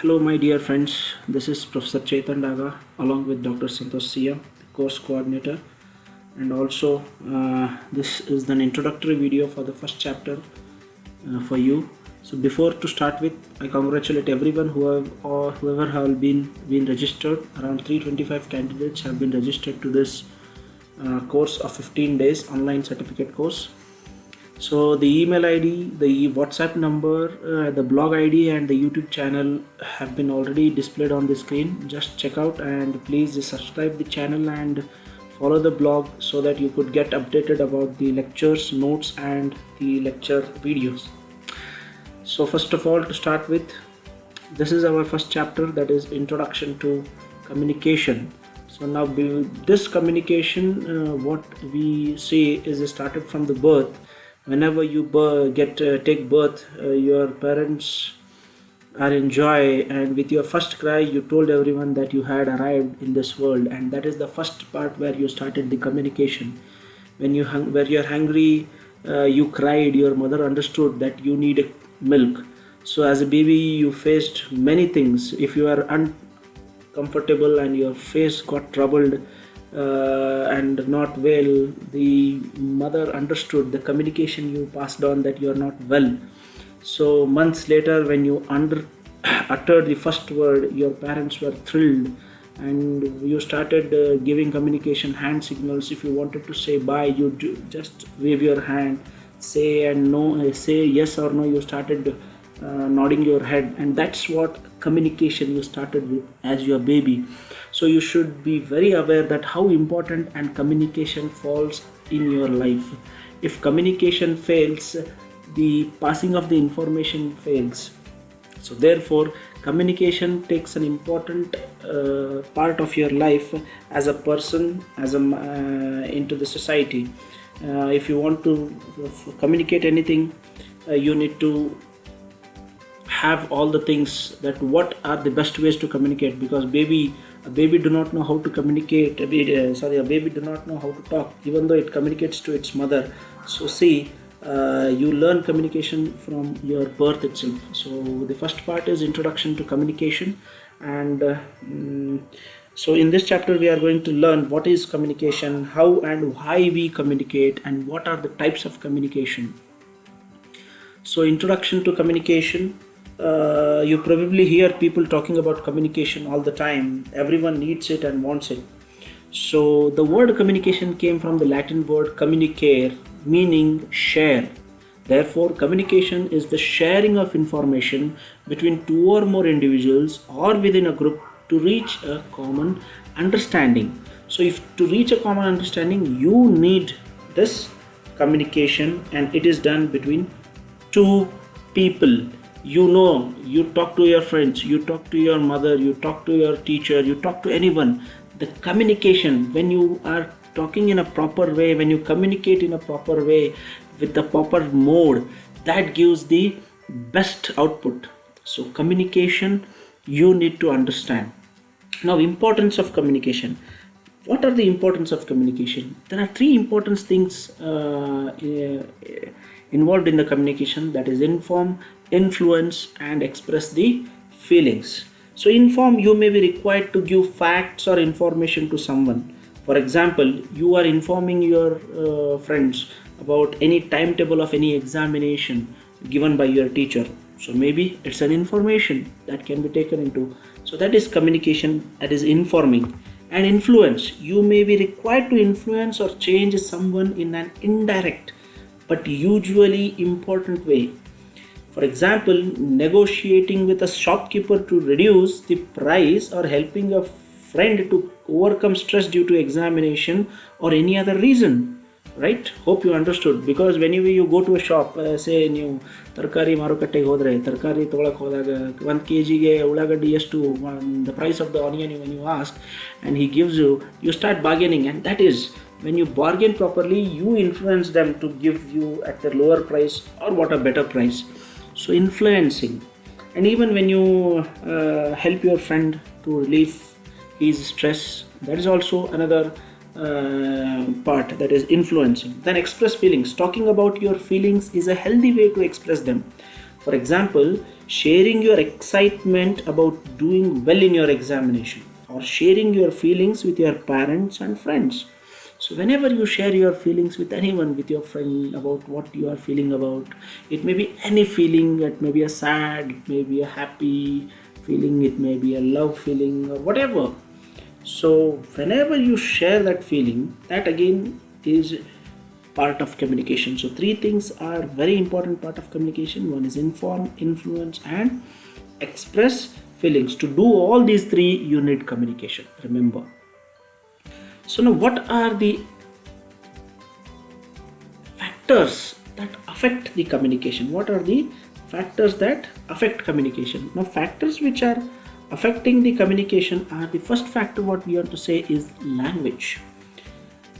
Hello, my dear friends. This is Professor Chetan Daga along with Dr. Santosh Sia, the course coordinator, and also this is an introductory video for the first chapter for you. So, before to start with, I congratulate everyone whoever have been registered. Around 325 candidates have been registered to this course of 15 days online certificate course. So the email ID, the WhatsApp number, the blog ID and the YouTube channel have been already displayed on the screen. Just check out and please subscribe the channel and follow the blog so that you could get updated about the lectures, notes and the lecture videos. So first of all, to start with, this is our first chapter, that is Introduction to Communication. So now this communication, what we say is started from the birth. Whenever you take birth, your parents are in joy, and with your first cry you told everyone that you had arrived in this world, and that is the first part where you started the communication. When you're hungry, you cried, your mother understood that you need milk. So as a baby you faced many things. If you are uncomfortable and your face got troubled and not well, the mother understood the communication you passed on that you are not well. So months later, when you uttered the first word, your parents were thrilled, and you started giving communication hand signals. If you wanted to say bye, you just wave your hand, say and no, say yes or no. You started nodding your head, and that's what communication you started with as your baby. So you should be very aware that how important and communication falls in your life. If communication fails, the passing of the information fails. So therefore communication takes an important part of your life as a person, as into the society. If you want to communicate anything, you need to have all the things, that what are the best ways to communicate, because a baby do not know how to communicate. A baby do not know how to talk, even though it communicates to its mother. So see, you learn communication from your birth itself. So the first part is introduction to communication, and so in this chapter we are going to learn what is communication, how and why we communicate, and what are the types of communication. So introduction to communication. You probably hear people talking about communication all the time. Everyone needs it and wants it. So the word communication came from the Latin word communicare, meaning share. Therefore, communication is the sharing of information between two or more individuals or within a group to reach a common understanding. So if to reach a common understanding, you need this communication, and it is done between two people. You talk to your friends, you talk to your mother, you talk to your teacher, you talk to anyone. The communication, when you are talking in a proper way, when you communicate in a proper way with the proper mode, that gives the best output. So communication you need to understand. Now, importance of communication. What are the importance of communication? There are three important things involved in the communication, that is inform, influence and express the feelings. So inform, you may be required to give facts or information to someone. For example, you are informing your friends about any timetable of any examination given by your teacher. So maybe it's an information that can be taken into. So that is communication, that is informing. And influence, you may be required to influence or change someone in an indirect but usually important way. For example, negotiating with a shopkeeper to reduce the price, or helping a friend to overcome stress due to examination or any other reason. Right? Hope you understood. Because whenever you go to a shop, say ನೀವು ತರಕಾರಿ ಮಾರುಕಟ್ಟೆಗೆ ಹೋದರೆ, ತರಕಾರಿ ತೊಗೊಳಕ್ಕೆ ಹೋದಾಗ 1 kg ಉಳ್ಳಾಗಡ್ಡಿ ಎಷ್ಟು, the price of the onion, when you ask and he gives you start bargaining, and that is when you bargain properly, you influence them to give you at the lower price or what a better price. So influencing. And even when you help your friend to relieve his stress, that is also another part, that is influencing. Then express feelings. Talking about your feelings is a healthy way to express them. For example, sharing your excitement about doing well in your examination, or sharing your feelings with your parents and friends. So whenever you share your feelings with anyone, with your friend, about what you are feeling about, it may be any feeling, it may be a sad, it may be a happy feeling, it may be a love feeling, or whatever. So whenever you share that feeling, that again is part of communication. So three things are very important part of communication. One is inform, influence, and express feelings. To do all these three, you need communication, remember. So now, what are the factors that affect the communication? What are the factors that affect communication? Now, factors which are affecting the communication are, the first factor what we want to say is language.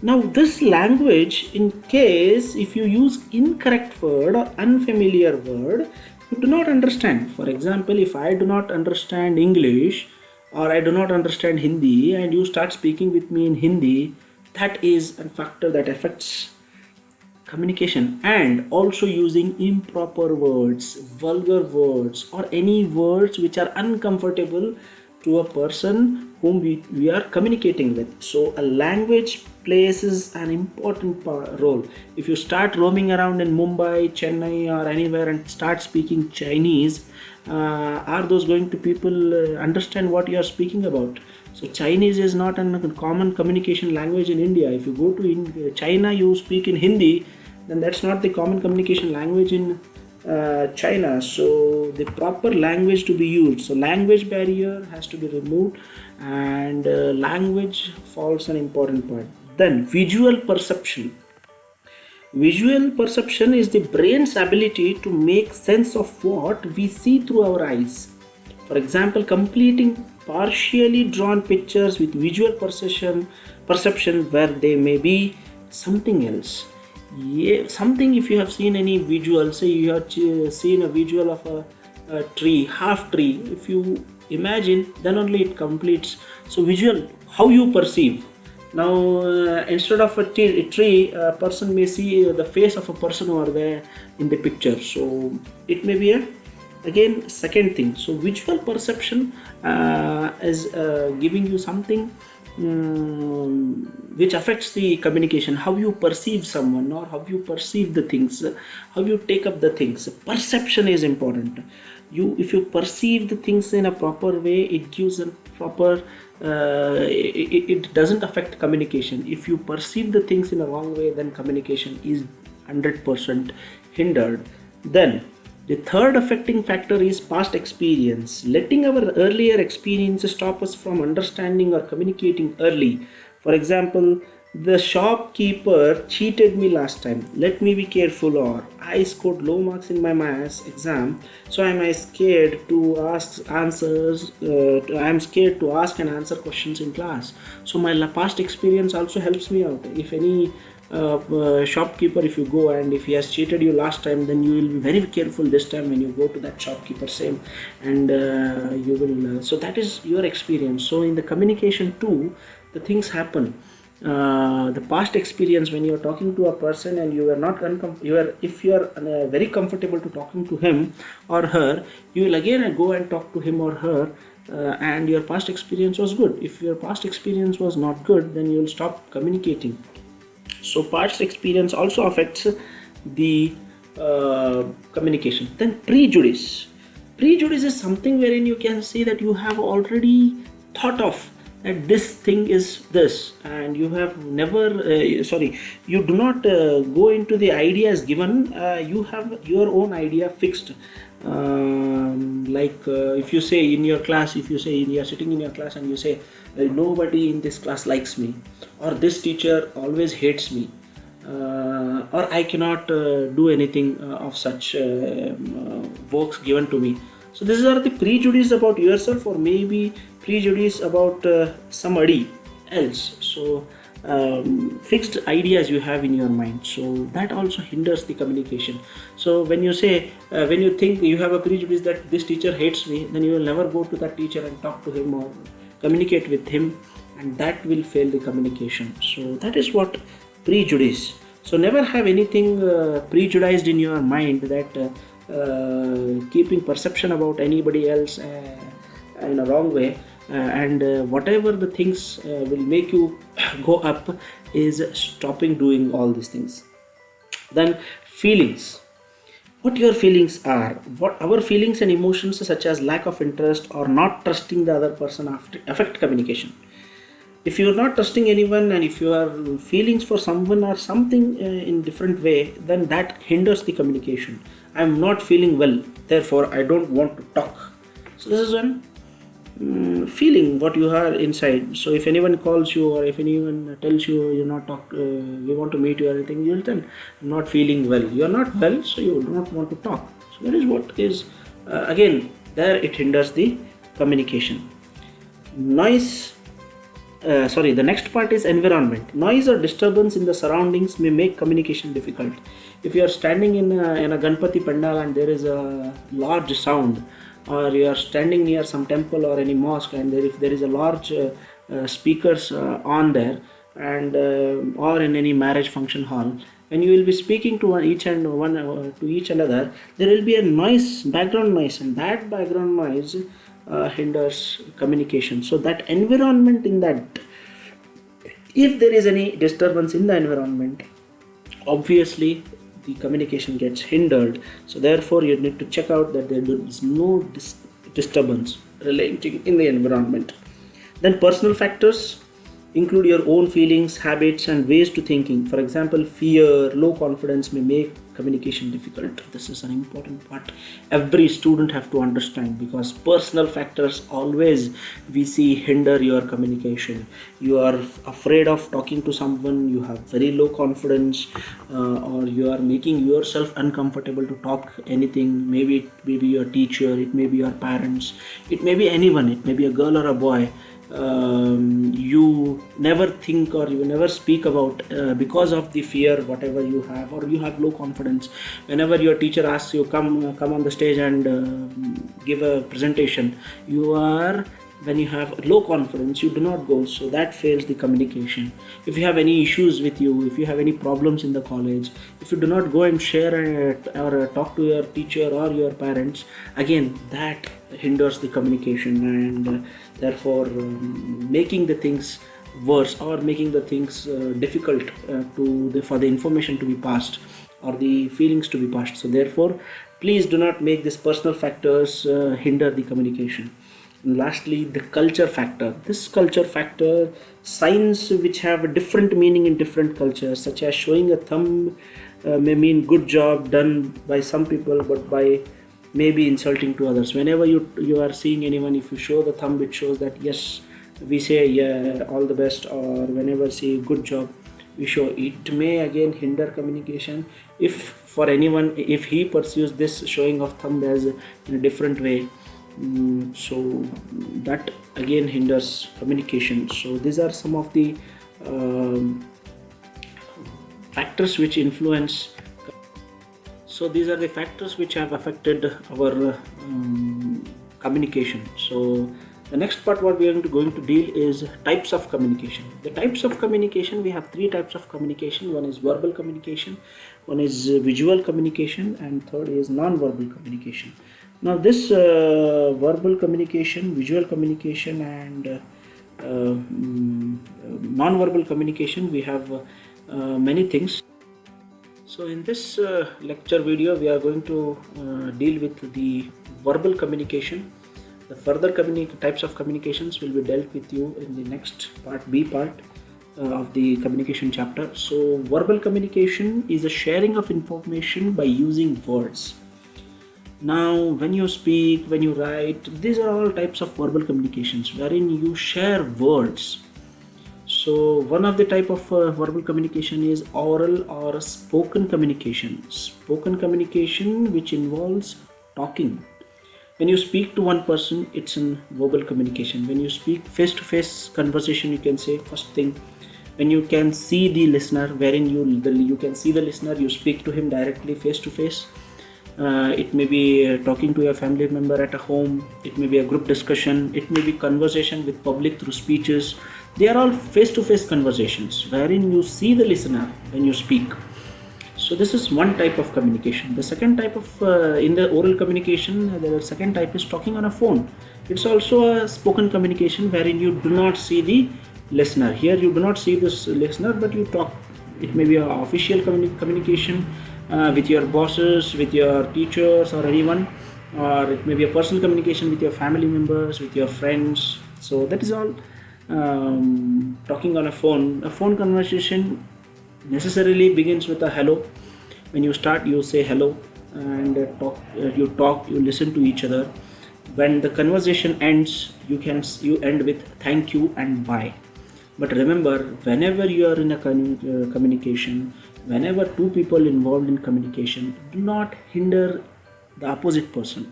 Now this language, in case if you use incorrect word or unfamiliar word, you do not understand. For example, if I do not understand English or I do not understand Hindi and you start speaking with me in Hindi, that is a factor that affects communication. And also using improper words, vulgar words, or any words which are uncomfortable to a person whom we are communicating with. So a language plays an important role. If you start roaming around in Mumbai, Chennai, or anywhere and start speaking Chinese, are those going to people understand what you are speaking about? So Chinese is not a common communication language in India. If you go to China, you speak in Hindi, then that's not the common communication language in China. So the proper language to be used. So language barrier has to be removed, and language falls an important part. Then visual perception. Visual perception is the brain's ability to make sense of what we see through our eyes. For example, completing partially drawn pictures with visual perception where they may be something else. Yeah, something, if you have seen any visual, say you have seen a visual of a tree, half tree, if you imagine, then only it completes. So visual, how you perceive. Now instead of a tree, a person may see the face of a person over there in the picture. So it may be again second thing. So visual perception is giving you something which affects the communication, how you perceive someone, or how you perceive the things, how you take up the things. Perception is important. If you perceive the things in a proper way, it gives a proper it doesn't affect communication. If you perceive the things in a wrong way, then communication is 100% hindered. Then the third affecting factor is past experience. Letting our earlier experiences stop us from understanding or communicating early. For example, the shopkeeper cheated me last time. Let me be careful. Or I scored low marks in my maths exam, so am I scared to ask answers. I'm scared to ask and answer questions in class. So my past experience also helps me out. If any shopkeeper, if you go and if he has cheated you last time, then you will be very careful this time when you go to that shopkeeper same, and you will so that is your experience. So in the communication too, the things happen. The past experience, when you are talking to a person and you are not if you are very comfortable to talking to him or her, you will again go and talk to him or her, and your past experience was good. If your past experience was not good, then you will stop communicating. So past experience also affects the communication. Then prejudice. Prejudice is something wherein you can see that you have already thought of that this thing is this, and you have never you do not go into the ideas given. You have your own idea fixed. If you say in your class, if you say you are sitting in your class and you say nobody in this class likes me, or this teacher always hates me, or I cannot do anything of such works given to me. So these are the prejudice about yourself, or maybe prejudice about somebody else. So fixed ideas you have in your mind, so that also hinders the communication. So when you say when you think you have a prejudice that this teacher hates me, then you will never go to that teacher and talk to him or communicate with him, and that will fail the communication. So that is what prejudice. So never have anything prejudiced in your mind that keeping perception about anybody else in a wrong way, and whatever the things will make you go up is stopping doing all these things. Then feelings, what your feelings are, what our feelings and emotions such as lack of interest or not trusting the other person affect communication. If you are not trusting anyone, and if your feelings for someone are something in different way, then that hinders the communication. I am not feeling well, therefore I don't want to talk. So this is one feeling what you are inside. So if anyone calls you, or if anyone tells you you're not we want to meet you or anything, you'll tell, I'm not feeling well. You're not well, so you do not want to talk. So that is what is again there, it hinders the communication. Noise, the next part is environment. Noise or disturbance in the surroundings may make communication difficult. If you are standing in a Ganpati Pandal and there is a large sound, or you are standing near some temple or any mosque, and if there is a large speakers on there, and or in any marriage function hall, when you will be speaking to each another, there will be a noise, background noise, and that background noise hinders communication. So that environment, in that, if there is any disturbance in the environment, obviously the communication gets hindered. So therefore you need to check out that there is no disturbance relating in the environment. Then personal factors include your own feelings, habits, and ways to thinking. For example, fear, low confidence may make communication difficult. This is an important part every student have to understand, because personal factors always we see hinder your communication. You are afraid of talking to someone, you have very low confidence, or you are making yourself uncomfortable to talk anything. Maybe it may be your teacher, it may be your parents, it may be anyone, it may be a girl or a boy. You never think, or you never speak about because of the fear whatever you have, or you have low confidence. Whenever your teacher asks you come on the stage and give a presentation, when you have low confidence, you do not go. So that fails the communication. If you have any issues with you, if you have any problems in the college, if you do not go and share or talk to your teacher or your parents, again that hinders the communication, and therefore making the things worse, or making the things difficult for the information to be passed, or the feelings to be passed. So therefore please do not make these personal factors hinder the communication. And lastly, the culture factor. This culture factor, signs which have a different meaning in different cultures, such as showing a thumb may mean good job done by some people, but by maybe insulting to others. Whenever you are seeing anyone, if you show the thumb, it shows that yes, we say yeah, all the best, or whenever say good job, we show. It may again hinder communication if he pursues this showing of thumb as in a different way. So that again hinders communication. So these are some of the factors which influence. So these are the factors which have affected our communication. So the next part what we are going to deal is types of communication. The types of communication, we have three types of communication. One is verbal communication, one is visual communication, and third is non-verbal communication. Now this verbal communication, visual communication, and non-verbal communication, we have many things. So in this lecture video, we are going to deal with the verbal communication. The further types of communications will be dealt with you in the next part, B part of the communication chapter. So verbal communication is a sharing of information by using words. Now when you speak, when you write, these are all types of verbal communications wherein you share words. So one of the type of verbal communication is oral or spoken communication. Spoken communication which involves talking. When you speak to one person, it's in verbal communication. When you speak face-to-face conversation, you can say first thing. When you can see the listener, wherein you can see the listener, you speak to him directly face-to-face. It may be talking to a family member at a home, it may be a group discussion, it may be conversation with public through speeches. They are all face-to-face conversations wherein you see the listener when you speak. So So this is one type of communication. The second type of in the oral communication, the second type is talking on a phone. It's also a spoken communication wherein you do not see the listener. Here you do not see this listener, but you talk. It may be an official communication with your bosses, with your teachers or anyone, or it may be a personal communication with your family members, with your friends. So that is all talking on a phone. A phone conversation necessarily begins with a hello. When you start, you say hello and you listen to each other. When the conversation ends, you end with thank you and bye. But remember, whenever you are in a communication, whenever two people involved in communication, do not hinder the opposite person.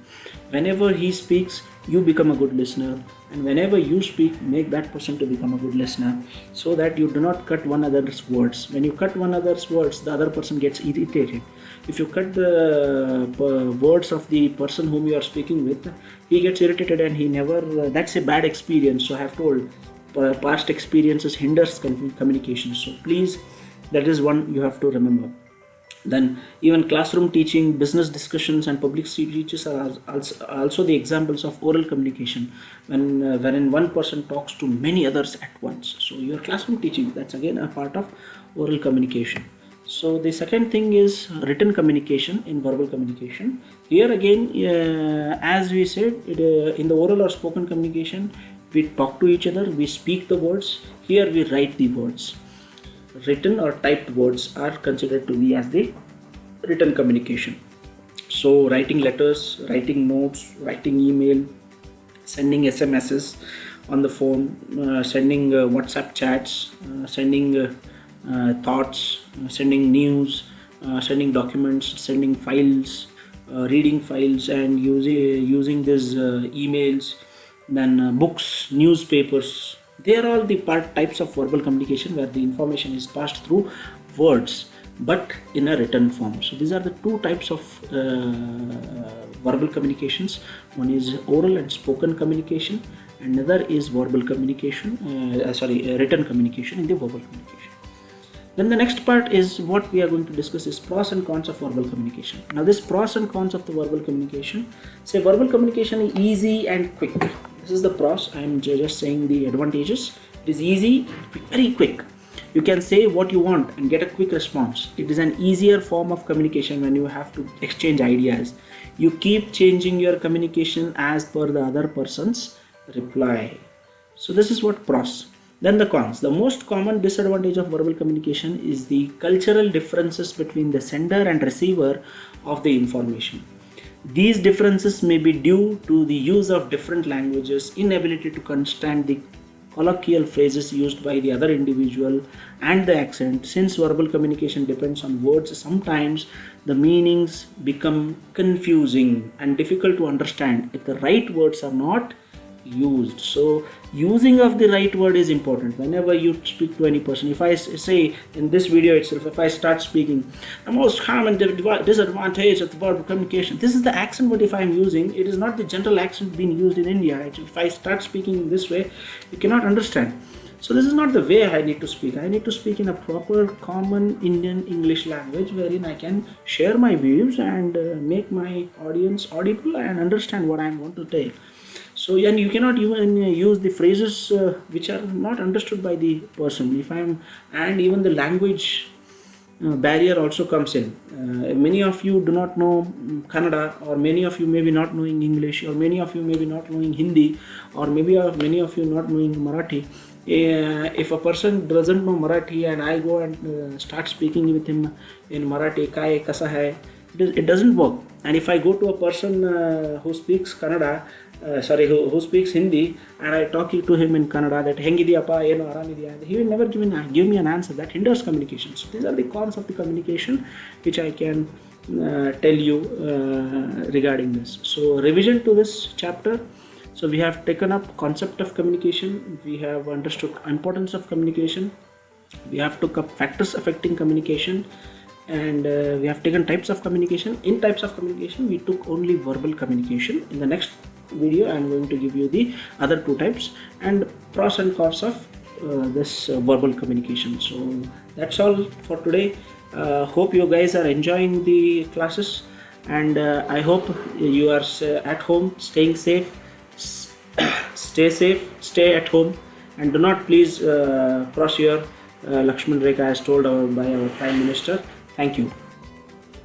Whenever he speaks, you become a good listener, and whenever you speak, make that person to become a good listener, so that you do not cut one another's words. When you cut one another's words, the other person gets irritated. If you cut the words of the person whom you are speaking with, he gets irritated and he never that's a bad experience. So I have told, past experiences hinders communication. So please, that is one you have to remember. Then even classroom teaching, business discussions and public speeches are also the examples of oral communication, wherein one person talks to many others at once. So your classroom teaching, that's again a part of oral communication. So the second thing is written communication in verbal communication. Here again, as we said, in the oral or spoken communication, we talk to each other, we speak the words. Here we write the words. Written or typed words are considered to be as the written communication. So writing letters, writing notes, writing email, sending SMSs on the phone, sending WhatsApp chats, sending thoughts, sending news, sending documents, sending files, reading files, and using these emails, then books, newspapers. They are all the types of verbal communication where the information is passed through words but in a written form. So these are the two types of verbal communications. One is oral and spoken communication, and another is verbal communication, written communication in the verbal communication. Then the next part is what we are going to discuss is pros and cons of verbal communication. Now this pros and cons of the verbal communication, say verbal communication is easy and quick. This is the pros. I am just saying the advantages. It is easy, very quick. You can say what you want and get a quick response. It is an easier form of communication when you have to exchange ideas. You keep changing your communication as per the other person's reply. So this is what pros. Then the cons. The most common disadvantage of verbal communication is the cultural differences between the sender and receiver of the information. These differences may be due to the use of different languages, inability to understand the colloquial phrases used by the other individual, and the accent. Since verbal communication depends on words, sometimes the meanings become confusing and difficult to understand if the right words are not used. So using of the right word is important whenever you speak to any person. If I say in this video itself, if I start speaking the most common disadvantage of the verbal communication, this is the accent what if I am using, it is not the general accent being used in India. If I start speaking in this way, you cannot understand. So this is not the way I need to speak. I need to speak in a proper common Indian English language wherein I can share my views and make my audience audible and understand what I want to tell. So, and you cannot even use the phrases which are not understood by the person. And even the language barrier also comes in. Many of you do not know Kannada, or many of you may be not knowing English, or many of you may be not knowing Hindi, or maybe many of you not knowing Marathi. If a person doesn't know Marathi and I go and start speaking with him in Marathi, kai kasa hai, it doesn't work. And if I go to a person who speaks Kannada, who speaks Hindi, and I talk to him in Kannada that hengidiyappa eno aramidiya, he will never give me an answer. That hinders communication. So these are the cons of the communication which I can tell you regarding this. So revision to this chapter. So we have taken up concept of communication, we have understood importance of communication, we have took up factors affecting communication, and we have taken types of communication. In types of communication, we took only verbal communication. In the next video, I am going to give you the other two types and pros and cons of this verbal communication. So that's all for today. Hope you guys are enjoying the classes, and I hope you are at home, staying safe. Stay safe, stay at home, and do not please cross your Lakshman Rekha as told by our Prime Minister. Thank you.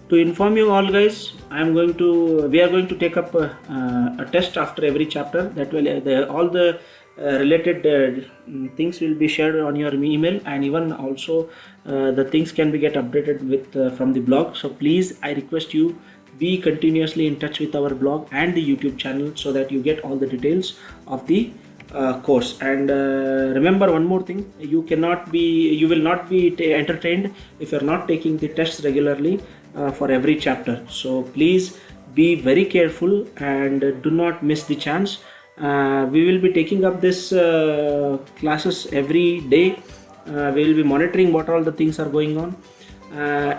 To inform you all guys, we are going to take up a test after every chapter. That will all the related things will be shared on your email, and even also the things can be get updated with from the blog. So please, I request you, be continuously in touch with our blog and the YouTube channel so that you get all the details of the course. And remember one more thing, you will not be entertained if you're not taking the tests regularly for every chapter. So please be very careful and do not miss the chance. We will be taking up this classes every day. We will be monitoring what all the things are going on.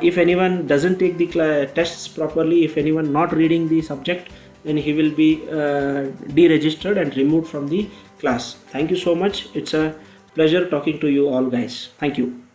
If anyone doesn't take the tests properly, if anyone not reading the subject, then he will be deregistered and removed from the class. Thank you so much. It's a pleasure talking to you all guys. Thank you.